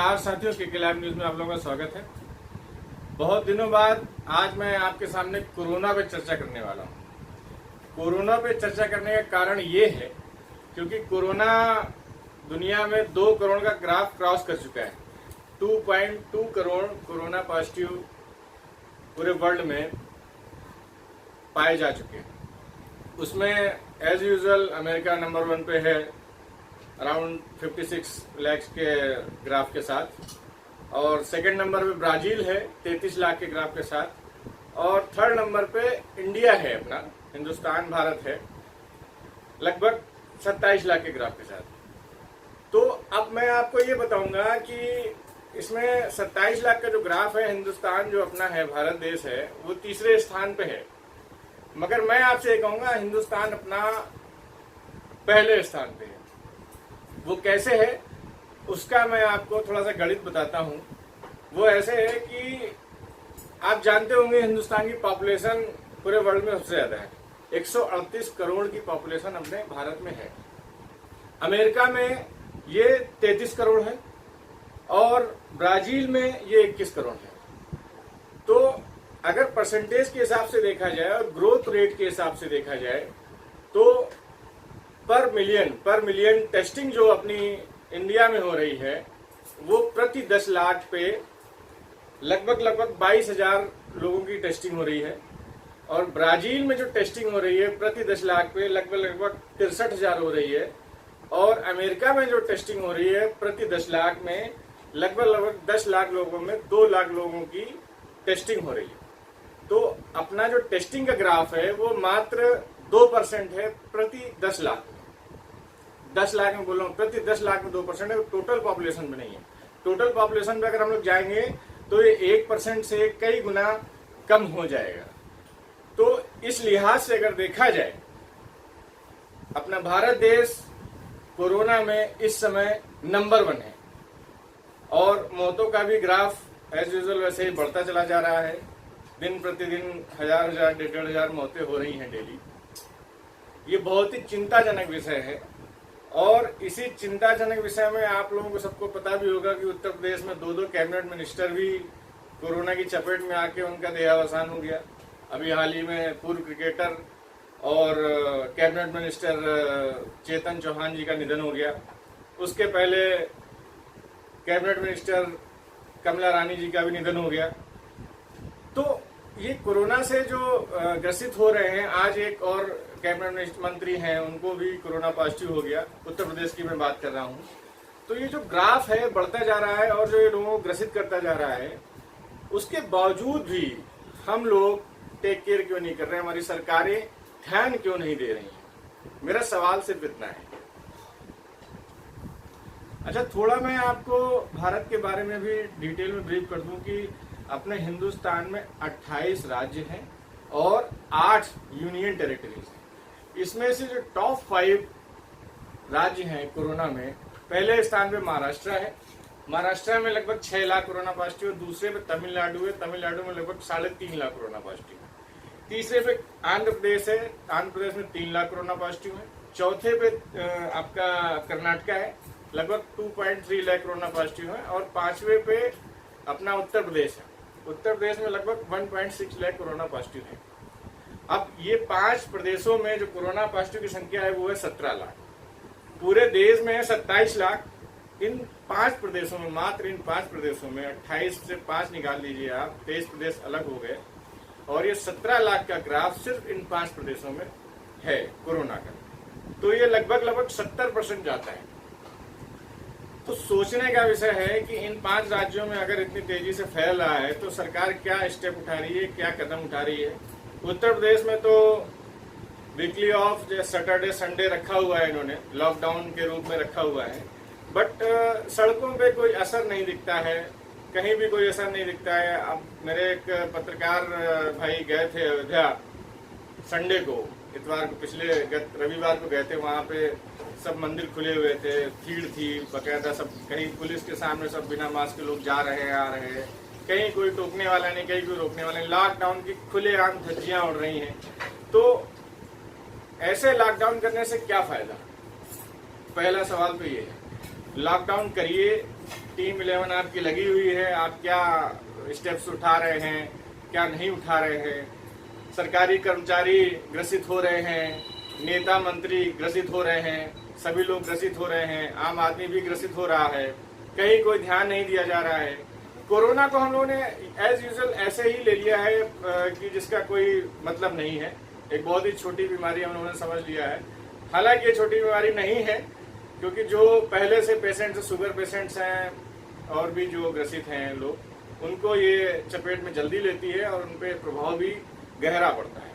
नमस्कार साथियों, के लाइव न्यूज में आप लोगों का स्वागत है। बहुत दिनों बाद आज मैं आपके सामने कोरोना पे चर्चा करने वाला हूँ। कोरोना पे चर्चा करने का कारण ये है क्योंकि कोरोना दुनिया में 2 करोड़ का ग्राफ क्रॉस कर चुका है। 2.2 करोड़ कोरोना पॉजिटिव पूरे वर्ल्ड में पाए जा चुके हैं। उसमें एज यूजुअल अमेरिका नंबर 1 पे है अराउंड 56 लाख के ग्राफ के साथ, और सेकंड नंबर पे ब्राजील है 33 लाख के ग्राफ के साथ, और थर्ड नंबर पे इंडिया है, अपना हिंदुस्तान भारत है लगभग 27 लाख के ग्राफ के साथ। तो अब मैं आपको ये बताऊंगा कि इसमें 27 लाख का जो ग्राफ है, हिंदुस्तान जो अपना है, भारत देश है, वो तीसरे स्थान पे है। मगर मैं आपसे ये कहूंगा हिंदुस्तान अपना पहले स्थान पे है। वो कैसे है उसका मैं आपको थोड़ा सा गणित बताता हूँ। वो ऐसे है कि आप जानते होंगे हिंदुस्तान की पॉपुलेशन पूरे वर्ल्ड में सबसे ज्यादा है। 138 करोड़ की पॉपुलेशन अपने भारत में है। अमेरिका में ये 33 करोड़ है और ब्राजील में ये 21 करोड़ है। तो अगर परसेंटेज के हिसाब से देखा जाए और ग्रोथ रेट के हिसाब से देखा जाए तो पर मिलियन टेस्टिंग जो अपनी इंडिया में हो रही है वो प्रति 10 लाख पे लगभग 22,000 लोगों की टेस्टिंग हो रही है, और ब्राजील में जो टेस्टिंग हो रही है प्रति 10 लाख पे लगभग 63,000 हो रही है, और अमेरिका में जो टेस्टिंग हो रही है प्रति 10 लाख में लगभग 10 लाख लोगों में 2 लाख लोगों की टेस्टिंग हो रही है। तो अपना जो टेस्टिंग का ग्राफ है वो मात्र 2% है प्रति 10 लाख। 10 लाख में बोल रहा हूँ, प्रति 10 लाख में 2% है, टोटल पॉपुलेशन में नहीं है। टोटल पॉपुलेशन में अगर हम लोग जाएंगे तो ये 1% से कई गुना कम हो जाएगा। तो इस लिहाज से अगर देखा जाए अपना भारत देश कोरोना में इस समय नंबर 1 है, और मौतों का भी ग्राफ एज यूजुअल वैसे ही बढ़ता चला जा रहा है। दिन प्रतिदिन 1000 1,500 मौतें हो रही हैं डेली। ये बहुत ही चिंताजनक विषय है, और इसी चिंताजनक विषय में आप लोगों को सबको पता भी होगा कि उत्तर प्रदेश में 2 कैबिनेट मिनिस्टर भी कोरोना की चपेट में आके उनका देहावसान हो गया। अभी हाल ही में पूर्व क्रिकेटर और कैबिनेट मिनिस्टर चेतन चौहान जी का निधन हो गया। उसके पहले कैबिनेट मिनिस्टर कमला रानी जी का भी निधन हो गया। तो ये कोरोना से जो ग्रसित हो रहे हैं, आज एक और कैबिनेट मंत्री हैं उनको भी कोरोना पॉजिटिव हो गया, उत्तर प्रदेश की मैं बात कर रहा हूँ। तो ये जो ग्राफ है बढ़ता जा रहा है और जो ये लोगों को ग्रसित करता जा रहा है, उसके बावजूद भी हम लोग टेक केयर क्यों नहीं कर रहे हैं, हमारी सरकारें ध्यान क्यों नहीं दे रही हैं? मेरा सवाल सिर्फ इतना है। अच्छा, थोड़ा मैं आपको भारत के बारे में भी डिटेल में ब्रीफ कर दूं कि अपने हिंदुस्तान में 28 राज्य हैं और 8 यूनियन टेरिटरीज हैं। इसमें से जो टॉप 5 राज्य हैं कोरोना में, पहले स्थान पे महाराष्ट्र है। महाराष्ट्र में लगभग 6 लाख कोरोना पॉजिटिव है। दूसरे पे तमिलनाडु है, तमिलनाडु में लगभग 3.5 लाख कोरोना पॉजिटिव है। तीसरे पे आंध्र प्रदेश है, आंध्र प्रदेश में 3 लाख कोरोना पॉजिटिव है। चौथे पे आपका कर्नाटका है, लगभग 2.3 लाख कोरोना पॉजिटिव है, और 5वें पे अपना उत्तर प्रदेश है। उत्तर प्रदेश में लगभग 1.6 लाख कोरोना पॉजिटिव है। अब ये 5 प्रदेशों में जो कोरोना पॉजिटिव की संख्या है वो है 17 लाख। पूरे देश में है 27 लाख। इन 5 प्रदेशों में, मात्र इन 5 प्रदेशों में 28 से 5 निकाल लीजिए आप, 23 प्रदेश अलग हो गए, और ये 17 लाख का ग्राफ सिर्फ इन 5 प्रदेशों में है कोरोना का। तो ये लगभग 70% जाता है। तो सोचने का विषय है कि इन 5 राज्यों में अगर इतनी तेजी से फैल रहा है तो सरकार क्या स्टेप उठा रही है, क्या कदम उठा रही है। उत्तर प्रदेश में तो वीकली ऑफ जैसे सैटरडे संडे रखा हुआ है, इन्होंने लॉकडाउन के रूप में रखा हुआ है, बट सड़कों पे कोई असर नहीं दिखता है, कहीं भी कोई असर नहीं दिखता है। अब मेरे एक पत्रकार भाई गए थे अयोध्या संडे को, इतवार को, पिछले रविवार को गए थे। वहाँ पे सब मंदिर खुले हुए थे, भीड़ थी बकायदा, सब कहीं पुलिस के सामने सब बिना मास्क के लोग जा रहे हैं, आ रहे हैं, कहीं कोई टोकने वाला नहीं, कहीं कोई रोकने वाला नहीं। लॉकडाउन की खुलेआम धज्जियां उड़ रही हैं। तो ऐसे लॉकडाउन करने से क्या फायदा? पहला सवाल तो ये है। लॉकडाउन करिए, टीम 11 आपकी लगी हुई है, आप क्या स्टेप्स उठा रहे हैं, क्या नहीं उठा रहे हैं। सरकारी कर्मचारी ग्रसित हो रहे हैं, नेता मंत्री ग्रसित हो रहे हैं, सभी लोग ग्रसित हो रहे हैं, आम आदमी भी ग्रसित हो रहा है, कहीं कोई ध्यान नहीं दिया जा रहा है। कोरोना को हम लोगों ने एज यूजुअल ऐसे ही ले लिया है कि जिसका कोई मतलब नहीं है, एक बहुत ही छोटी बीमारी हम लोगों ने समझ लिया है। हालांकि ये छोटी बीमारी नहीं है, क्योंकि जो पहले से पेशेंट्स, शुगर पेशेंट्स हैं और भी जो ग्रसित हैं लोग, उनको ये चपेट में जल्दी लेती है और उन पर प्रभाव भी गहरा पड़ता है।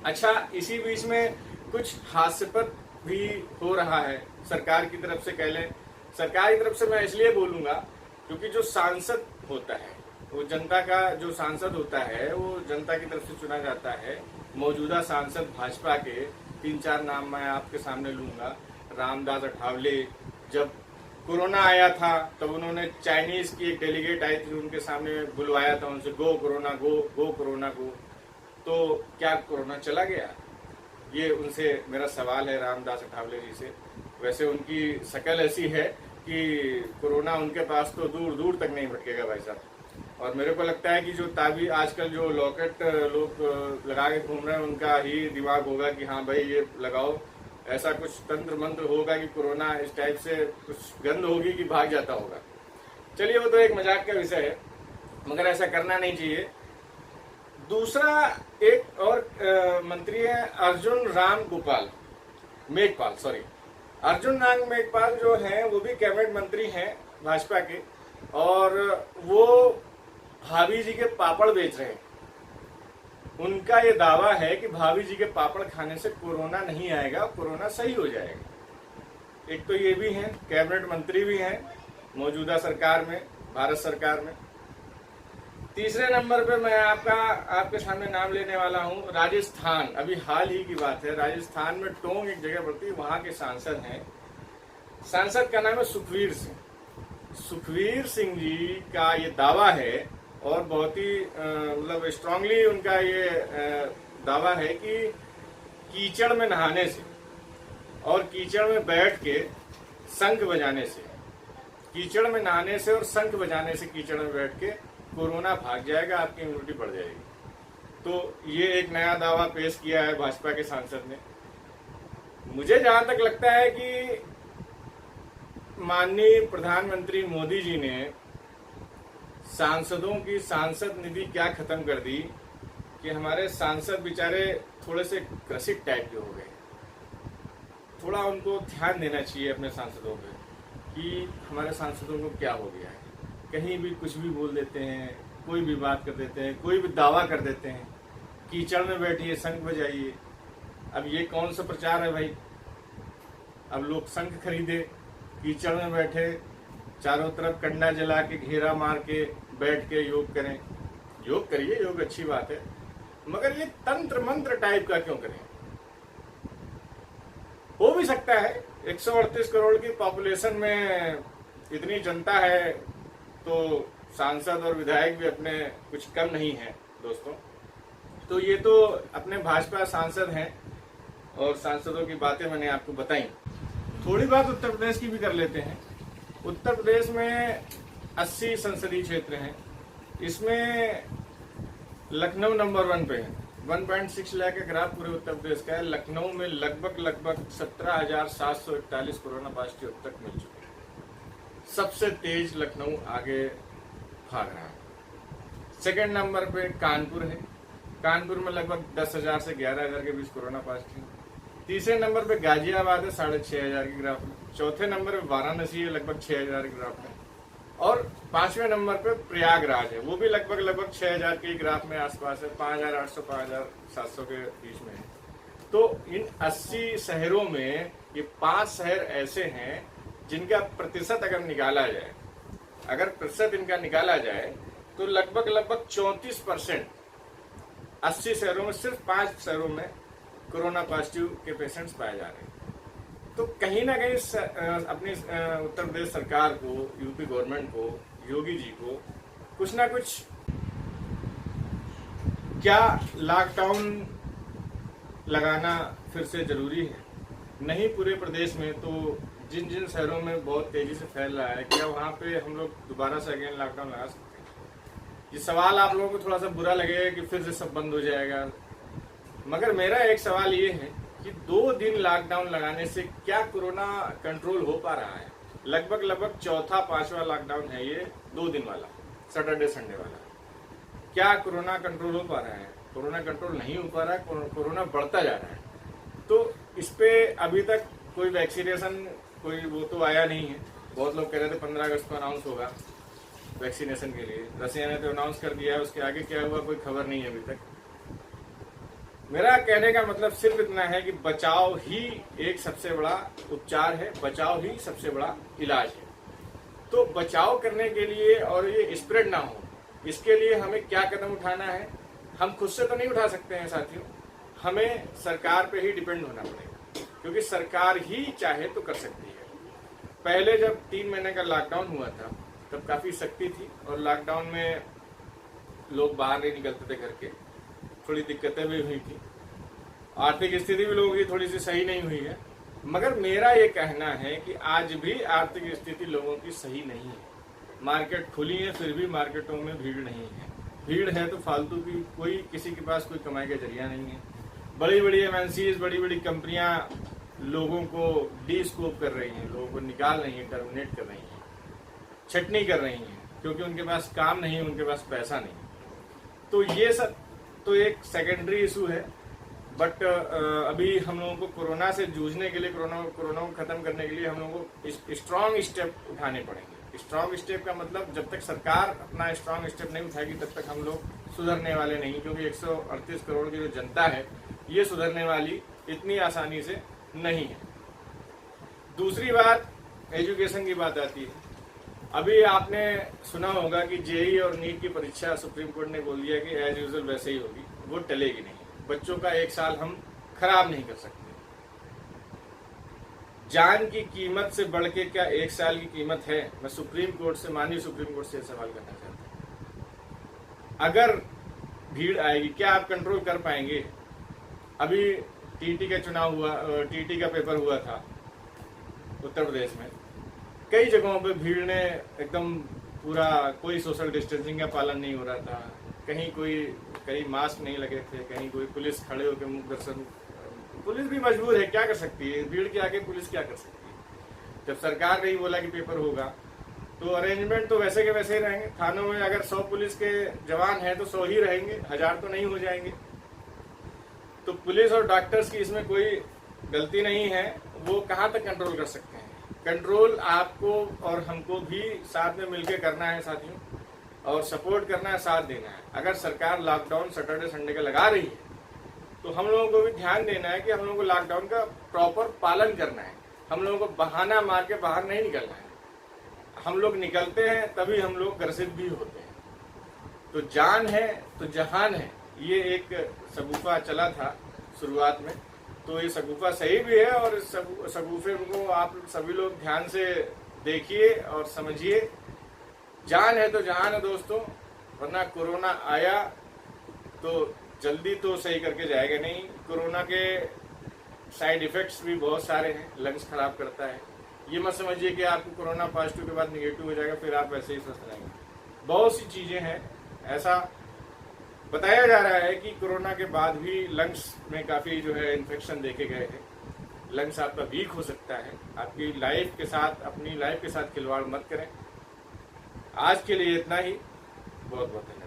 अच्छा, इसी बीच में कुछ हास्यास्पद भी हो रहा है सरकार की तरफ से। कह लें सरकार की तरफ से मैं इसलिए बोलूंगा क्योंकि जो सांसद होता है, वो जनता का जो सांसद होता है, वो जनता की तरफ से चुना जाता है। मौजूदा सांसद भाजपा के 3-4 नाम मैं आपके सामने लूंगा। रामदास अठावले, जब कोरोना आया था तब उन्होंने चाइनीज की एक डेलीगेट आई थी, उनके सामने बुलवाया था, उनसे गो कोरोना गो कोरोना गो। तो क्या कोरोना चला गया? ये उनसे मेरा सवाल है, रामदास अठावले जी से। वैसे उनकी शक्ल ऐसी है कि कोरोना उनके पास तो दूर दूर तक नहीं भटकेगा भाई साहब। और मेरे को लगता है कि जो ताबीज आजकल जो लॉकेट लोग लगा के घूम रहे हैं, उनका ही दिमाग होगा कि हाँ भाई ये लगाओ, ऐसा कुछ तंत्र मंत्र होगा कि कोरोना इस टाइप से कुछ गंध होगी कि भाग जाता होगा। चलिए, वो तो एक मजाक का विषय है, मगर ऐसा करना नहीं चाहिए। दूसरा एक और मंत्री है अर्जुन राम मेघवाल जो हैं, वो भी कैबिनेट मंत्री हैं भाजपा के, और वो भाभी जी के पापड़ बेच रहे हैं। उनका ये दावा है कि भाभी जी के पापड़ खाने से कोरोना नहीं आएगा, कोरोना सही हो जाएगा। एक तो ये भी हैं, कैबिनेट मंत्री भी हैं मौजूदा सरकार में, भारत सरकार में। तीसरे नंबर पे मैं आपके सामने नाम लेने वाला हूं राजस्थान। अभी हाल ही की बात है, राजस्थान में टोंक एक जगह पड़ती है, वहां के सांसद हैं। सांसद का नाम है सुखवीर सिंह। सुखवीर सिंह जी का ये दावा है, और बहुत ही मतलब स्ट्रांगली उनका ये दावा है कि कीचड़ में नहाने से और कीचड़ में बैठ के शंख बजाने से, कीचड़ में नहाने से और शंख बजाने से कीचड़ में बैठ के कोरोना भाग जाएगा, आपकी इम्यूनिटी बढ़ जाएगी। तो ये एक नया दावा पेश किया है भाजपा के सांसद ने। मुझे जहां तक लगता है कि माननीय प्रधानमंत्री मोदी जी ने सांसदों की सांसद निधि क्या खत्म कर दी कि हमारे सांसद बेचारे थोड़े से ग्रसित टाइप के हो गए। थोड़ा उनको ध्यान देना चाहिए अपने सांसदों पे कि हमारे सांसदों को क्या हो गया है। कहीं भी कुछ भी बोल देते हैं, कोई भी बात कर देते हैं, कोई भी दावा कर देते हैं। कीचड़ में बैठिए, शंख बजाइए। अब ये कौन सा प्रचार है भाई? अब लोग शंख खरीदे, कीचड़ में बैठे, चारों तरफ कंडा जला के घेरा मार के बैठ के योग करें। योग करिए, योग अच्छी बात है, मगर ये तंत्र मंत्र टाइप का क्यों करें? हो भी सकता है 138 करोड़ की पॉपुलेशन में इतनी जनता है, तो सांसद और विधायक भी अपने कुछ कम नहीं है दोस्तों। तो ये तो अपने भाजपा सांसद हैं और सांसदों की बातें मैंने आपको बताई। थोड़ी बात उत्तर प्रदेश की भी कर लेते हैं। उत्तर प्रदेश में 80 संसदीय क्षेत्र हैं, इसमें लखनऊ नंबर 1 पे है। 1.6 लाख का ग्राफ पूरे उत्तर प्रदेश का है। लखनऊ में लगभग 17,741 कोरोना पॉजिटिव अब तक मिल चुके हैं। सबसे तेज लखनऊ आगे भाग रहा है। सेकंड नंबर पे कानपुर है। कानपुर में लगभग 10,000 से 11,000 के बीच कोरोना पॉजिटिव। तीसरे नंबर पे गाजियाबाद है 6,500 के ग्राफ में। चौथे नंबर पे वाराणसी है लगभग 6,000 के ग्राफ में। और 5वें नंबर पे प्रयागराज है, वो भी लगभग 6,000 के ग्राफ में आसपास है, 5,800 5,700 के बीच में है। तो इन 80 शहरों में ये 5 शहर ऐसे हैं जिनका प्रतिशत अगर निकाला जाए, अगर प्रतिशत इनका निकाला जाए तो लगभग 34% 80 शहरों में, सिर्फ 5 शहरों में कोरोना पॉजिटिव के पेशेंट्स पाए जा रहे हैं। तो कहीं ना कहीं अपनी उत्तर प्रदेश सरकार को, यूपी गवर्नमेंट को, योगी जी को कुछ ना कुछ, क्या लॉकडाउन लगाना फिर से जरूरी है? नहीं पूरे प्रदेश में तो जिन जिन शहरों में बहुत तेजी से फैल रहा है, क्या वहाँ पे हम लोग दोबारा से अगेन लॉकडाउन लगा सकते हैं? ये सवाल आप लोगों को थोड़ा सा बुरा लगेगा कि फिर से सब बंद हो जाएगा, मगर मेरा एक सवाल ये है कि 2 दिन लॉकडाउन लगाने से क्या कोरोना कंट्रोल हो पा रहा है? लगभग चौथा 5वां लॉकडाउन है ये 2 दिन वाला, सैटरडे संडे वाला। क्या कोरोना कंट्रोल हो पा रहा है? कोरोना कंट्रोल नहीं हो पा रहा है, कोरोना बढ़ता जा रहा है। तो इस पे अभी तक कोई वैक्सीनेशन कोई वो तो आया नहीं है। बहुत लोग कह रहे थे 15 अगस्त को अनाउंस होगा वैक्सीनेशन के लिए, रसिया ने तो अनाउंस कर दिया है, उसके आगे क्या हुआ कोई खबर नहीं है अभी तक। मेरा कहने का मतलब सिर्फ इतना है कि बचाव ही एक सबसे बड़ा उपचार है, बचाव ही सबसे बड़ा इलाज है। तो बचाव करने के लिए और ये स्प्रेड ना हो, इसके लिए हमें क्या कदम उठाना है? हम खुद से तो नहीं उठा सकते हैं साथियों, हमें सरकार पे ही डिपेंड होना पड़ेगा, क्योंकि सरकार ही चाहे तो कर सकती है। पहले जब 3 महीने का लॉकडाउन हुआ था तब काफी सख्ती थी और लॉकडाउन में लोग बाहर नहीं निकलते थे घर के, थोड़ी दिक्कतें भी हुई थी, आर्थिक स्थिति भी लोगों की थोड़ी सी सही नहीं हुई है। मगर मेरा ये कहना है कि आज भी आर्थिक स्थिति लोगों की सही नहीं है। मार्केट खुली है फिर भी मार्केटों में भीड़ नहीं है, भीड़ है तो फालतू की, कोई किसी के पास कोई कमाई का जरिया नहीं है। बड़ी बड़ी एमएनसीज, बड़ी बड़ी कंपनियां लोगों को डी स्कोप कर रही हैं, लोगों को निकाल रही हैं, टर्मिनेट कर रही हैं, छटनी कर रही हैं, क्योंकि उनके पास काम नहीं है, उनके पास पैसा नहीं। तो ये सब तो एक सेकेंडरी इशू है। बट अभी हम लोगों को कोरोना से जूझने के लिए, कोरोना को खत्म करने के लिए हम लोगों को स्ट्रांग स्टेप उठाने पड़ेंगे। स्ट्रांग स्टेप का मतलब जब तक सरकार अपना स्ट्रांग स्टेप नहीं उठाएगी तब तक हम लोग सुधरने वाले नहीं, क्योंकि 138 करोड़ की जो जनता है ये सुधरने वाली इतनी आसानी से नहीं है। दूसरी बात एजुकेशन की बात आती है। अभी आपने सुना होगा कि जेई और नीट की परीक्षा सुप्रीम कोर्ट ने बोल दिया कि एज यूजुअल वैसे ही होगी, वो टलेगी नहीं। बच्चों का 1 साल हम खराब नहीं कर सकते। जान की कीमत से बढ़ के क्या 1 साल की कीमत है? मैं सुप्रीम कोर्ट से, माननीय सुप्रीम कोर्ट से सवाल करना चाहता हूं। अगर भीड़ आएगी क्या आप कंट्रोल कर पाएंगे? अभी टीटी का चुनाव हुआ, टीटी का पेपर हुआ था उत्तर प्रदेश में, कई जगहों पे भीड़ ने एकदम पूरा, कोई सोशल डिस्टेंसिंग का पालन नहीं हो रहा था, कहीं मास्क नहीं लगे थे, कहीं कोई पुलिस खड़े होकर मुख दर्शन। पुलिस भी मजबूर है, क्या कर सकती है? भीड़ के आगे पुलिस क्या कर सकती है? जब सरकार ने ही बोला कि पेपर होगा तो अरेंजमेंट तो वैसे के वैसे ही रहेंगे। थानों में अगर 100 पुलिस के जवान हैं तो 100 ही रहेंगे, 1000 तो नहीं हो जाएंगे। तो पुलिस और डॉक्टर्स की इसमें कोई गलती नहीं है, वो कहाँ तक कंट्रोल कर सकते हैं? कंट्रोल आपको और हमको भी साथ में मिलकर करना है साथियों, और सपोर्ट करना है, साथ देना है। अगर सरकार लॉकडाउन सैटरडे संडे का लगा रही है तो हम लोगों को भी ध्यान देना है कि हम लोगों को लॉकडाउन का प्रॉपर पालन करना है। हम लोगों को बहाना मार के बाहर नहीं निकलना है। हम लोग निकलते हैं तभी हम लोग ग्रसित भी होते हैं। तो जान है तो जहान है, ये एक सगुफा चला था शुरुआत में, तो ये सगुफा सही भी है और इस सगुफे को आप सभी लोग ध्यान से देखिए और समझिए। जान है तो जहान है दोस्तों, वरना कोरोना आया तो जल्दी तो सही करके जाएगा नहीं। कोरोना के साइड इफेक्ट्स भी बहुत सारे हैं, लंग्स खराब करता है। ये मत समझिए कि आपको कोरोना पॉजिटिव के बाद निगेटिव हो जाएगा फिर आप वैसे ही स्वस्थ रहेंगे। बहुत सी चीजें हैं, ऐसा बताया जा रहा है कि कोरोना के बाद भी लंग्स में काफी जो है इन्फेक्शन देखे गए हैं। लंग्स आपका वीक हो सकता है। आपकी लाइफ के साथ, अपनी लाइफ के साथ खिलवाड़ मत करें। आज के लिए इतना ही, बहुत बहुत धन्यवाद।